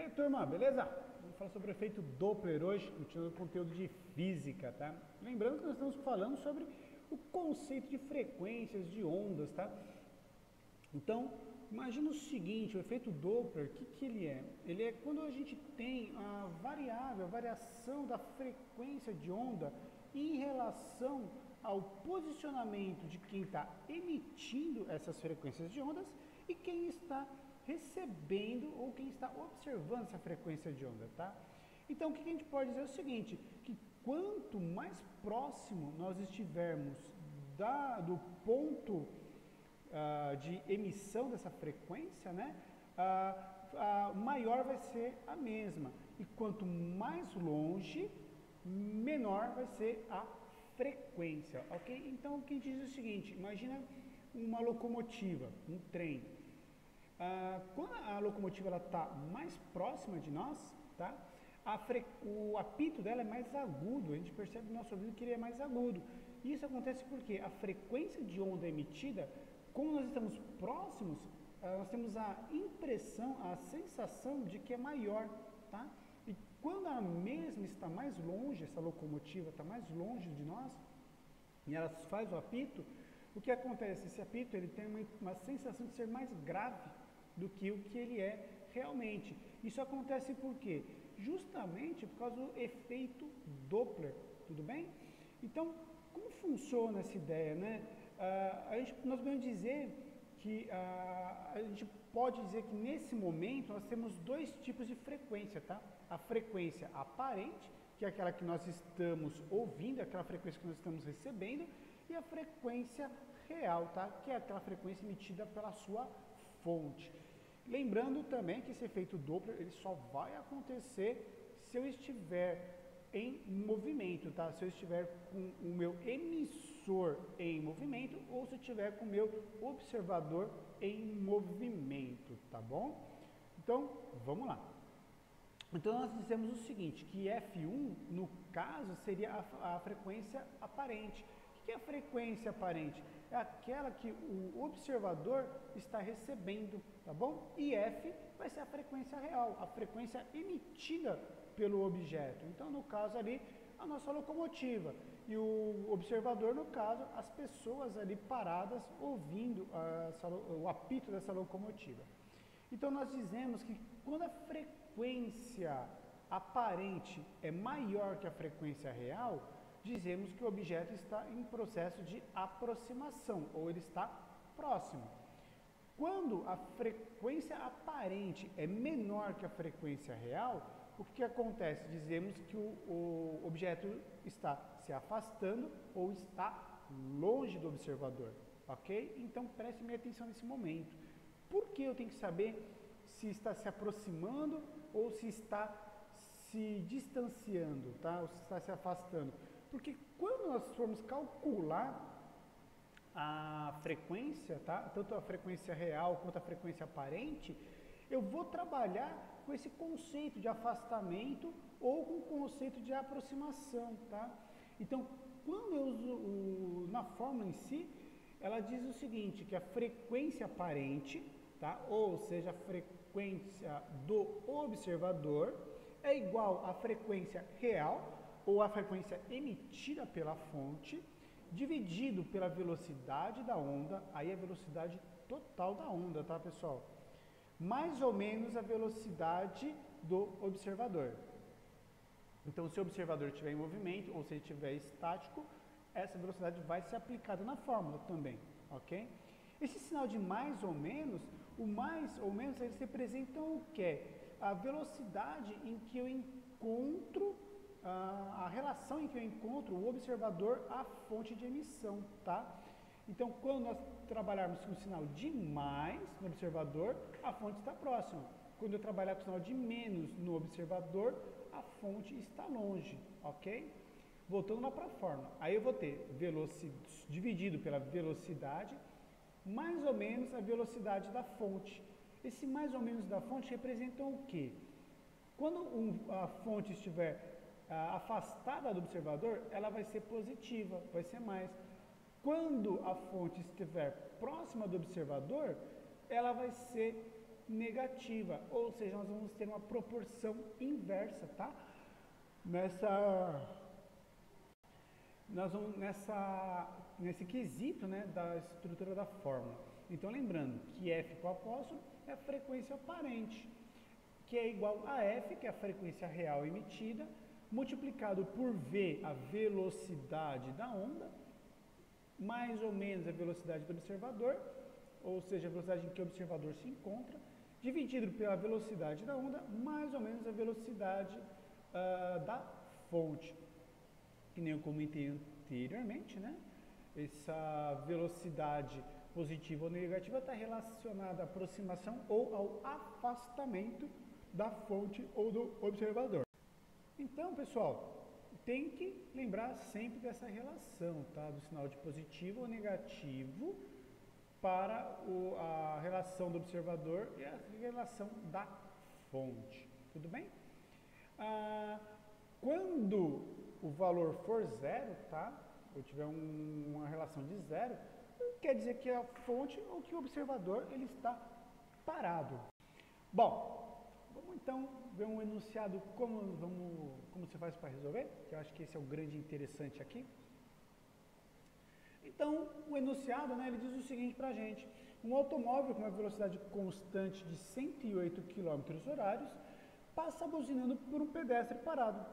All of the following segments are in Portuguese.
aí, turma, beleza? Vamos falar sobre o efeito Doppler hoje, continuando o conteúdo de física, tá? Lembrando que nós estamos falando sobre o conceito de frequências, de ondas, tá? Então, imagina o seguinte, o efeito Doppler, o que ele é? Ele é quando a gente tem a variável, a variação da frequência de onda em relação ao posicionamento de quem está emitindo essas frequências de ondas e quem está recebendo ou quem está observando essa frequência de onda, tá? Então, o que a gente pode dizer é o seguinte, que quanto mais próximo nós estivermos do ponto de emissão dessa frequência, né, maior vai ser a mesma. E quanto mais longe, menor vai ser a frequência, ok? Então, o que a gente diz é o seguinte, imagina uma locomotiva, um trem. Quando a locomotiva está mais próxima de nós, tá? O apito dela é mais agudo, a gente percebe no nosso ouvido que ele é mais agudo. E isso acontece porque a frequência de onda emitida, como nós estamos próximos, nós temos a impressão, a sensação de que é maior, tá? E quando a mesma está mais longe, essa locomotiva está mais longe de nós, e ela faz o apito, o que acontece? Esse apito ele tem uma sensação de ser mais grave do que o que ele é realmente. Isso acontece por quê? Justamente por causa do efeito Doppler, tudo bem? Então, como funciona essa ideia, né? Nós podemos dizer que a gente pode dizer que nesse momento nós temos dois tipos de frequência, tá? A frequência aparente, que é aquela que nós estamos ouvindo, aquela frequência que nós estamos recebendo, e a frequência real, tá? Que é aquela frequência emitida pela sua fonte. Lembrando também que esse efeito Doppler ele só vai acontecer se eu estiver em movimento, tá? Se eu estiver com o meu emissor em movimento ou se eu estiver com o meu observador em movimento, tá bom? Então, vamos lá. Então, nós dizemos o seguinte, que F1, no caso, seria a frequência aparente. O que é a frequência aparente? É aquela que o observador está recebendo, tá bom? E F vai ser a frequência real, a frequência emitida pelo objeto. Então, no caso ali, a nossa locomotiva. E o observador, no caso, as pessoas ali paradas ouvindo o apito dessa locomotiva. Então, nós dizemos que quando a frequência aparente é maior que a frequência real, dizemos que o objeto está em processo de aproximação, ou ele está próximo. Quando a frequência aparente é menor que a frequência real, o que acontece? Dizemos que o objeto está se afastando ou está longe do observador, ok? Então, preste minha atenção nesse momento. Por que eu tenho que saber se está se aproximando ou se está se distanciando, tá? Ou se está se afastando? Porque quando nós formos calcular a frequência, tá? Tanto a frequência real quanto a frequência aparente, eu vou trabalhar com esse conceito de afastamento ou com o conceito de aproximação, tá? Então, quando eu uso na fórmula em si, ela diz o seguinte, que a frequência aparente, tá? Ou seja, a frequência do observador é igual à frequência real ou a frequência emitida pela fonte, dividido pela velocidade da onda, aí a velocidade total da onda, tá, pessoal? Mais ou menos a velocidade do observador. Então, se o observador estiver em movimento ou se ele estiver estático, essa velocidade vai ser aplicada na fórmula também, ok? Esse sinal de mais ou menos, o mais ou menos, eles representam o quê? A velocidade em que eu encontro a relação em que eu encontro o observador à fonte de emissão, tá? Então, quando nós trabalharmos com o sinal de mais no observador, a fonte está próxima. Quando eu trabalhar com o sinal de menos no observador, a fonte está longe, ok? Voltando lá para a fórmula, aí eu vou ter dividido pela velocidade, mais ou menos a velocidade da fonte. Esse mais ou menos da fonte representa o quê? Quando a fonte estiver afastada do observador, ela vai ser positiva, vai ser mais. Quando a fonte estiver próxima do observador, ela vai ser negativa, ou seja, nós vamos ter uma proporção inversa, tá? Nesse quesito, né, da estrutura da fórmula. Então, lembrando que F com apóstrofo é a frequência aparente, que é igual a F, que é a frequência real emitida, multiplicado por V, a velocidade da onda, mais ou menos a velocidade do observador, ou seja, a velocidade em que o observador se encontra, dividido pela velocidade da onda, mais ou menos a velocidade da fonte. Que nem eu comentei anteriormente, né? Essa velocidade positiva ou negativa está relacionada à aproximação ou ao afastamento da fonte ou do observador. Então, pessoal, tem que lembrar sempre dessa relação, tá? Do sinal de positivo ou negativo para a relação do observador e a relação da fonte. Tudo bem? Quando o valor for zero, tá? Ou tiver uma relação de zero, quer dizer que a fonte ou que o observador ele está parado. Bom, vamos então ver um enunciado como você faz para resolver, que eu acho que esse é o grande interessante aqui. Então, o enunciado, né, ele diz o seguinte para a gente: um automóvel com uma velocidade constante de 108 km/h passa buzinando por um pedestre parado.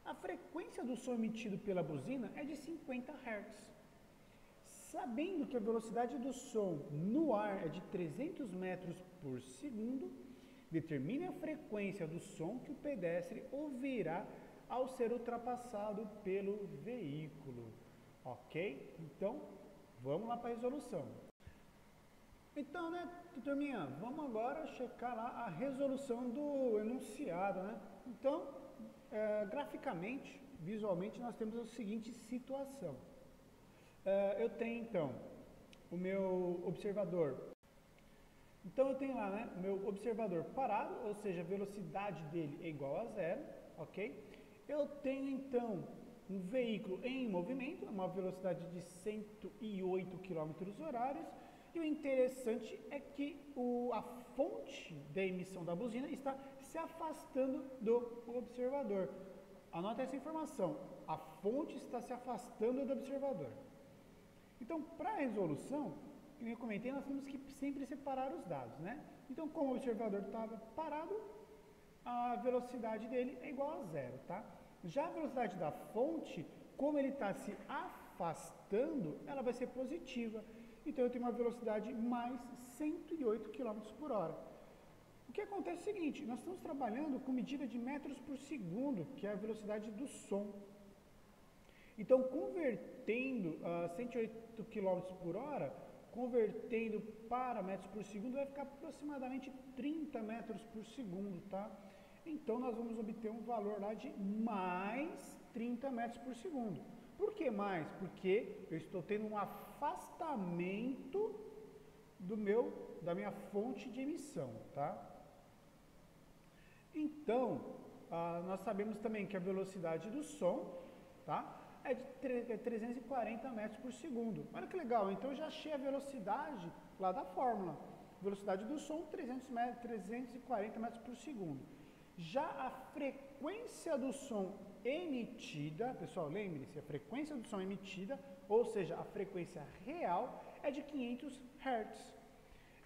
A frequência do som emitido pela buzina é de 50 Hz. Sabendo que a velocidade do som no ar é de 300 metros por segundo, determine a frequência do som que o pedestre ouvirá ao ser ultrapassado pelo veículo. Ok? Então, vamos lá para a resolução. Então, né, turminha, vamos agora checar lá a resolução do enunciado, né? Então, graficamente, visualmente, nós temos a seguinte situação. Eu tenho, então, o meu observador. Então, eu tenho lá, né, o meu observador parado, ou seja, a velocidade dele é igual a zero, ok? Eu tenho, então, um veículo em movimento, uma velocidade de 108 km/h, e o interessante é que a fonte da emissão da buzina está se afastando do observador. Anota essa informação, a fonte está se afastando do observador. Então, para a resolução, como eu comentei, nós temos que sempre separar os dados, né? Então, como o observador estava parado, a velocidade dele é igual a zero, tá? Já a velocidade da fonte, como ele está se afastando, ela vai ser positiva. Então, eu tenho uma velocidade mais 108 km/h. O que acontece é o seguinte, nós estamos trabalhando com medida de metros por segundo, que é a velocidade do som. Então, convertendo 108 km/h, convertendo para metros por segundo, vai ficar aproximadamente 30 metros por segundo, tá? Então, nós vamos obter um valor lá de mais 30 metros por segundo. Por que mais? Porque eu estou tendo um afastamento da minha fonte de emissão, tá? Então, nós sabemos também que a velocidade do som, tá, é de 340 metros por segundo. Olha que legal, então eu já achei a velocidade lá da fórmula. Velocidade do som, 340 metros por segundo. Já a frequência do som emitida, pessoal, lembre-se, a frequência do som emitida, ou seja, a frequência real, é de 500 Hz.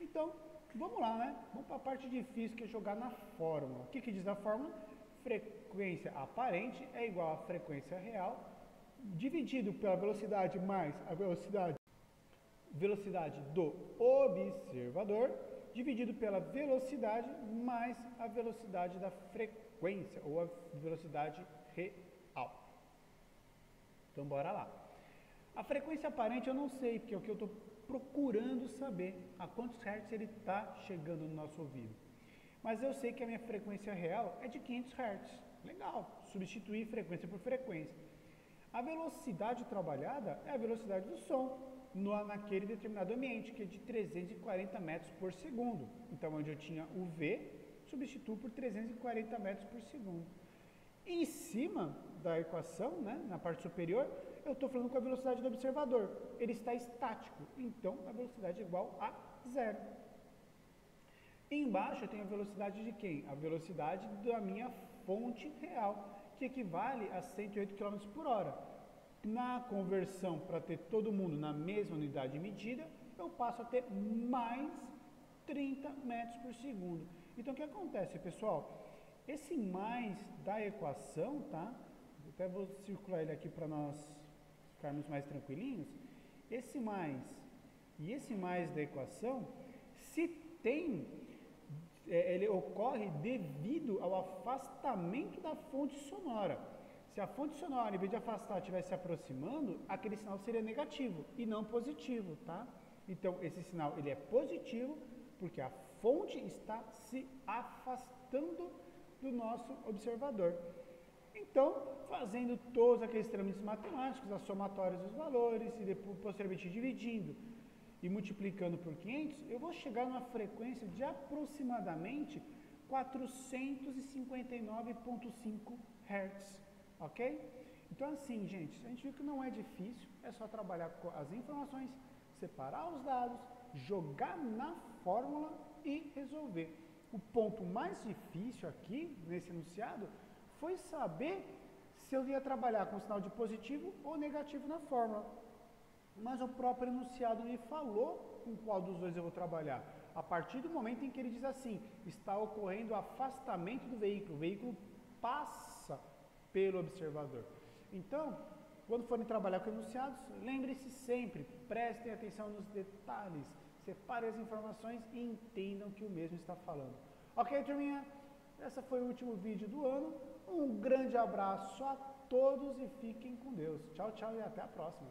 Então, vamos lá, né? Vamos para a parte difícil, que é jogar na fórmula. O que diz a fórmula? Frequência aparente é igual à frequência real, dividido pela velocidade mais a velocidade do observador, dividido pela velocidade mais a velocidade da frequência, ou a velocidade real. Então, bora lá. A frequência aparente eu não sei, porque é o que eu estou procurando saber, a quantos hertz ele está chegando no nosso ouvido. Mas eu sei que a minha frequência real é de 500 Hz. Legal, substituir frequência por frequência. A velocidade trabalhada é a velocidade do som naquele determinado ambiente, que é de 340 metros por segundo. Então, onde eu tinha o V, substituo por 340 metros por segundo. Em cima da equação, né, na parte superior, eu estou falando com a velocidade do observador. Ele está estático, então a velocidade é igual a zero. Embaixo eu tenho a velocidade de quem? A velocidade da minha fonte real, que equivale a 108 km por hora. Na conversão, para ter todo mundo na mesma unidade de medida, eu passo a ter mais 30 metros por segundo. Então, o que acontece, pessoal? Esse mais da equação, tá? Até vou circular ele aqui para nós ficarmos mais tranquilinhos. Esse mais e esse mais da equação, se tem, ele ocorre devido ao afastamento da fonte sonora. Se a fonte sonora, em vez de afastar, estiver se aproximando, aquele sinal seria negativo e não positivo, tá? Então, esse sinal ele é positivo porque a fonte está se afastando do nosso observador. Então, fazendo todos aqueles trâmites matemáticos, as somatórias dos valores e depois, posteriormente dividindo e multiplicando por 500, eu vou chegar numa frequência de aproximadamente 459,5 Hz, ok? Então assim, gente, a gente viu que não é difícil, é só trabalhar com as informações, separar os dados, jogar na fórmula e resolver. O ponto mais difícil aqui, nesse enunciado, foi saber se eu ia trabalhar com sinal de positivo ou negativo na fórmula. Mas o próprio enunciado me falou com qual dos dois eu vou trabalhar. A partir do momento em que ele diz assim, está ocorrendo o afastamento do veículo, o veículo passa pelo observador. Então, quando forem trabalhar com enunciados, lembre-se sempre, prestem atenção nos detalhes, separem as informações e entendam o que o mesmo está falando. Ok, turminha? Esse foi o último vídeo do ano. Um grande abraço a todos e fiquem com Deus. Tchau, tchau e até a próxima.